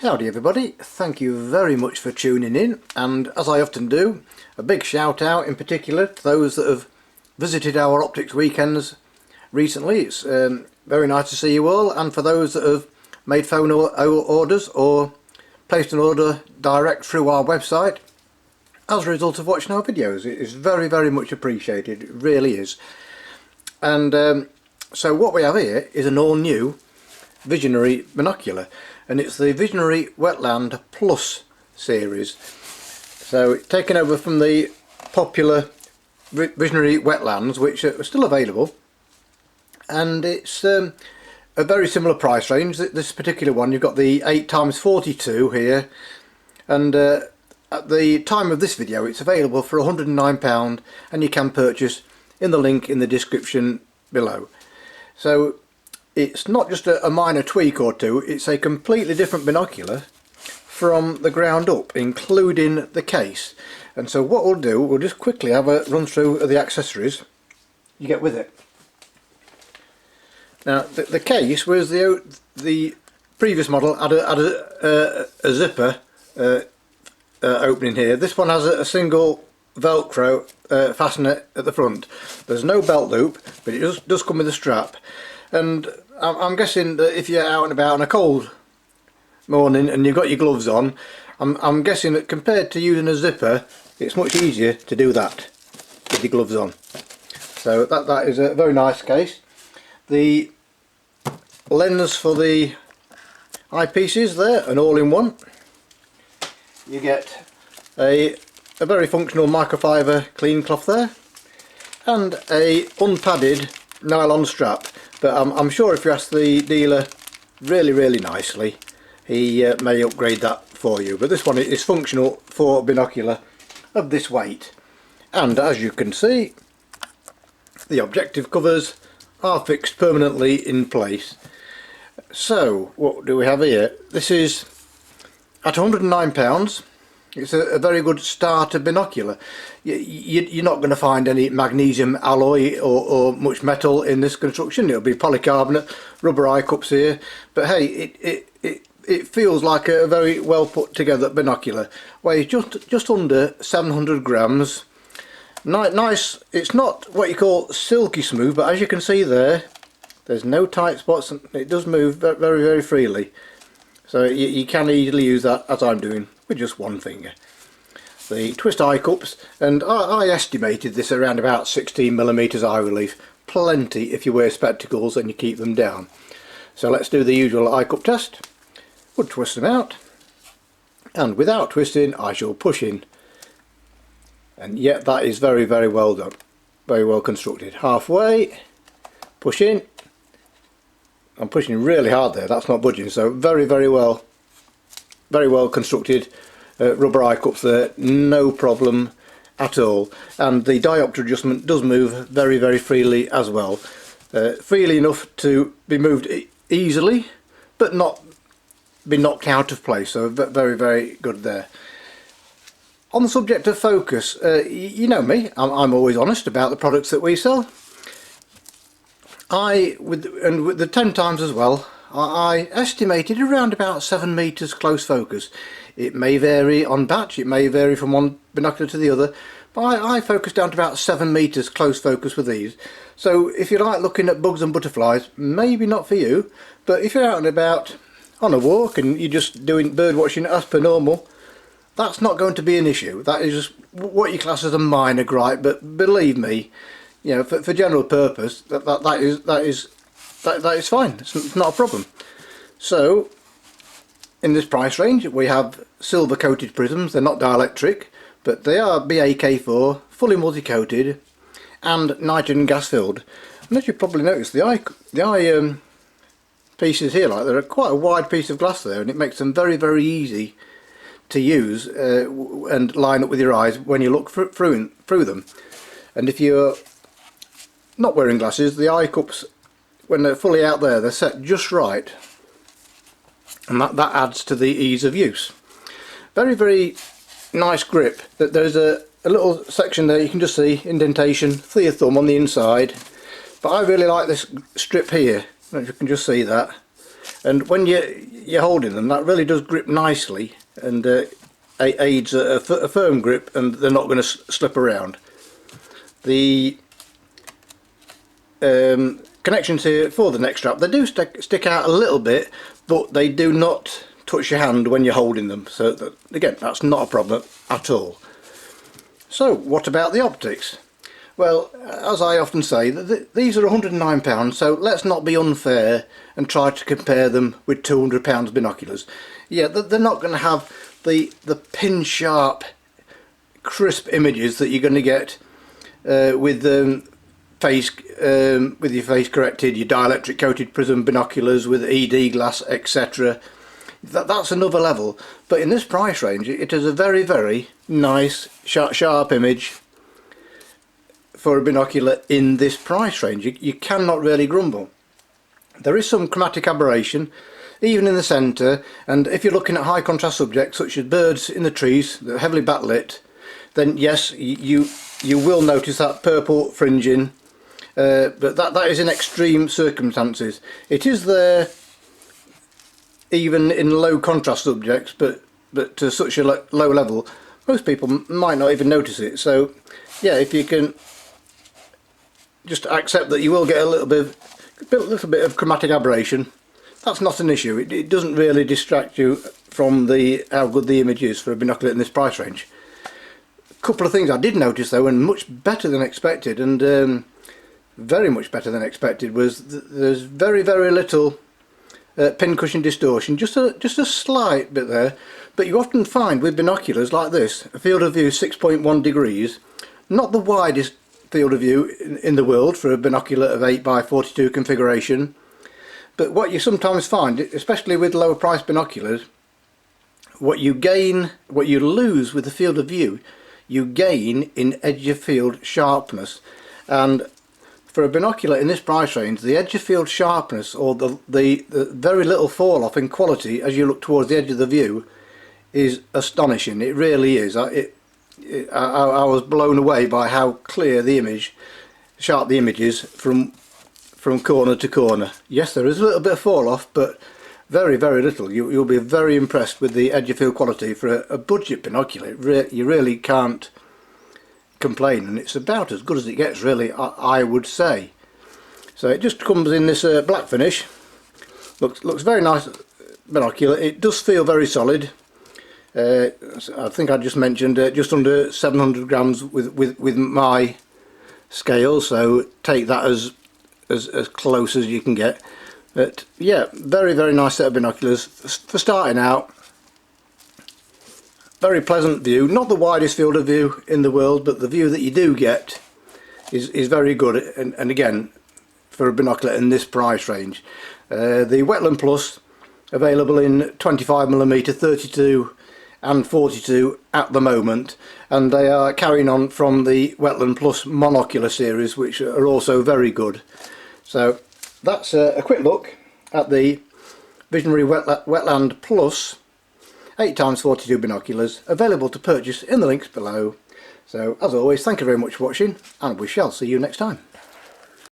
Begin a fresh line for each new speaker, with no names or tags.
Howdy everybody, thank you very much for tuning in, and as I often do, a big shout out in particular to those that have visited our optics weekends recently. It's very nice to see you all, and for those that have made phone orders or placed an order direct through our website as a result of watching our videos. It is very, very much appreciated, it really is. And so what we have here is an all new Visionary binocular, and it's the Visionary Wetland Plus series. So it's taken over from the popular Visionary Wetlands, which are still available, and it's a very similar price range. This particular one, you've got the 8x42 here, and at the time of this video it's available for £109, and you can purchase in the link in the description below. So it's not just a minor tweak or two, it's a completely different binocular from the ground up, including the case. And so what we'll do, we'll just quickly have a run through of the accessories you get with it. Now the case was the previous model had a zipper opening here. This one has a single Velcro fastener at the front. There's no belt loop, but it does come with a strap. And I'm guessing that if you're out and about on a cold morning and you've got your gloves on, I'm guessing that compared to using a zipper, it's much easier to do that with your gloves on. So that is a very nice case. The lens for the eyepieces there, an all-in-one. You get a very functional microfiber clean cloth there, and a unpadded nylon strap. But I'm sure if you ask the dealer really nicely, he may upgrade that for you. But this one is functional for a binocular of this weight. And as you can see, the objective covers are fixed permanently in place. So what do we have here? This is at £109. It's a very good starter binocular. You're not going to find any magnesium alloy or much metal in this construction. It'll be polycarbonate, rubber eye cups here. But hey, it feels like a very well put together binocular. Weighs just under 700 grams. Nice. It's not what you call silky smooth, but as you can see there's no tight spots, and it does move very freely. So you can easily use that, as I'm doing, with just one finger. The twist eye cups, and I estimated this around about 16mm eye relief. Plenty if you wear spectacles and you keep them down. So let's do the usual eye cup test. We'll twist them out, and without twisting I shall push in. And yet that is very well done, very well constructed. Halfway, push in. I'm pushing really hard there, that's not budging, so very well constructed rubber eye cups there, no problem at all. And the diopter adjustment does move very freely as well, freely enough to be moved easily but not be knocked out of place, so very good there. On the subject of focus, you know me, I'm always honest about the products that we sell. With the 10x as well, I estimated around about 7 meters close focus. It may vary on batch, it may vary from one binocular to the other, but I focused down to about 7 meters close focus with these. So if you like looking at bugs and butterflies, maybe not for you, but if you're out and about on a walk and you're just doing bird watching as per normal, that's not going to be an issue. That is just what you class as a minor gripe, but believe me, you know, for general purpose, that is fine. It's not a problem. So in this price range we have silver coated prisms. They're not dielectric, but they are BAK4, fully multi-coated and nitrogen gas filled. And as you probably noticed, the eye pieces here, like, they're quite a wide piece of glass there, and it makes them very easy to use and line up with your eyes when you look through them. And if you're not wearing glasses, the eye cups, when they're fully out there, they're set just right, and that adds to the ease of use. Very nice grip. There's a little section there you can just see indentation for your thumb on the inside, but I really like this strip here. I don't know if you can just see that, and when you're holding them, that really does grip nicely, and aids a firm grip, and they're not going to slip around. The connections here for the neck strap, they do stick out a little bit, but they do not touch your hand when you're holding them, so that, again, that's not a problem at all. So what about the optics? Well, as I often say, these are £109, so let's not be unfair and try to compare them with £200 binoculars. Yeah, they're not going to have the pin sharp crisp images that you're going to get with your face corrected, your dielectric coated prism binoculars with ED glass, etc. That's another level, but in this price range it is a very, very nice sharp image for a binocular in this price range. You cannot really grumble. There is some chromatic aberration even in the centre, and if you're looking at high contrast subjects such as birds in the trees that are heavily backlit, then yes, you will notice that purple fringing, but that is in extreme circumstances. It is there even in low contrast subjects, but to such a low level most people might not even notice it. So yeah, if you can just accept that you will get a little bit of chromatic aberration, that's not an issue. It doesn't really distract you from how good the image is for a binocular in this price range. A couple of things I did notice though, and much better than expected, and very much better than expected, was there's very, very little pincushion distortion, just a slight bit there, but you often find with binoculars like this, a field of view 6.1 degrees, not the widest field of view in the world for a binocular of 8x42 configuration, but what you sometimes find, especially with lower price binoculars, what you lose with the field of view, you gain in edge of field sharpness. And for a binocular in this price range, the edge of field sharpness, or the very little fall off in quality as you look towards the edge of the view, is astonishing. It really is. I was blown away by how clear sharp the image is from corner to corner. Yes, there is a little bit of fall off, but very, very little. You'll be very impressed with the edge of field quality for a budget binocular. You really can't complain, and it's about as good as it gets, really, I would say. So it just comes in this black finish. Looks very nice binocular. It does feel very solid. I think I just mentioned just under 700 grams with my scale, so take that as close as you can get. But yeah, very, very nice set of binoculars for starting out. Very pleasant view, not the widest field of view in the world, but the view that you do get is very good, and again, for a binocular in this price range. The Wetland Plus, available in 25mm, 32 and 42 at the moment, and they are carrying on from the Wetland Plus monocular series, which are also very good. So that's a quick look at the Visionary Wetland Plus 8x42 binoculars, available to purchase in the links below. So as always, thank you very much for watching, and we shall see you next time.